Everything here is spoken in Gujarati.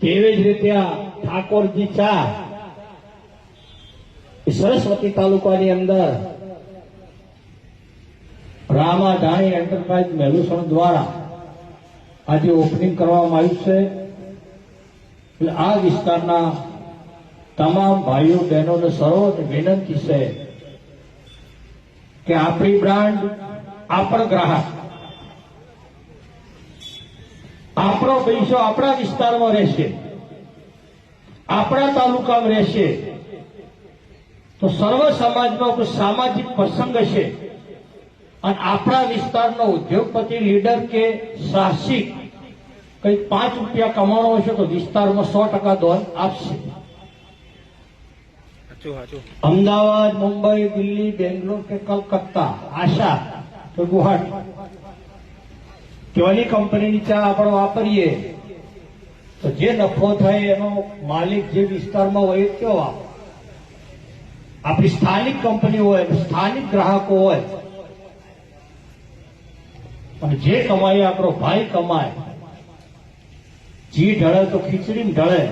તેવી જ રીતે આ ઠાકોરજી ચા સરસ્વતી તાલુકાની અંદર રામાધાણી એન્ટરપ્રાઇઝ મેલુસણ દ્વારા આજે ઓપનિંગ કરવામાં આવ્યું છે. એટલે આ વિસ્તારના તમામ ભાઈઓ બહેનોને સર્વોને વિનંતી છે કે આપણી બ્રાન્ડ, આપણો ગ્રાહક, આપણો પૈસો આપણા વિસ્તારમાં રહેશે, આપણા તાલુકામાં રહેશે, તો સર્વ સમાજનો કોઈ સામાજિક પ્રસંગ છે અને આપણા વિસ્તારનો ઉદ્યોગપતિ, લીડર કે સાહસિક કંઈક 5 રૂપિયા કમાણો હશે તો વિસ્તારમાં 100% દોન આપશે. અમદાવાદ, મુંબઈ, દિલ્હી, બેંગ્લોર કે કલકત્તા, આશા તો ગુવાહાટી, ત્યાંની કંપનીની ચા આપણે વાપરીએ તો જે નફો થાય એનો માલિક જે વિસ્તારમાં હોય કયો વાપરે. આપણી સ્થાનિક કંપની હોય, સ્થાનિક ગ્રાહકો હોય અને જે કમાય આપણો ભાઈ કમાય. જી ઢળે તો ખીચડી ઢળે.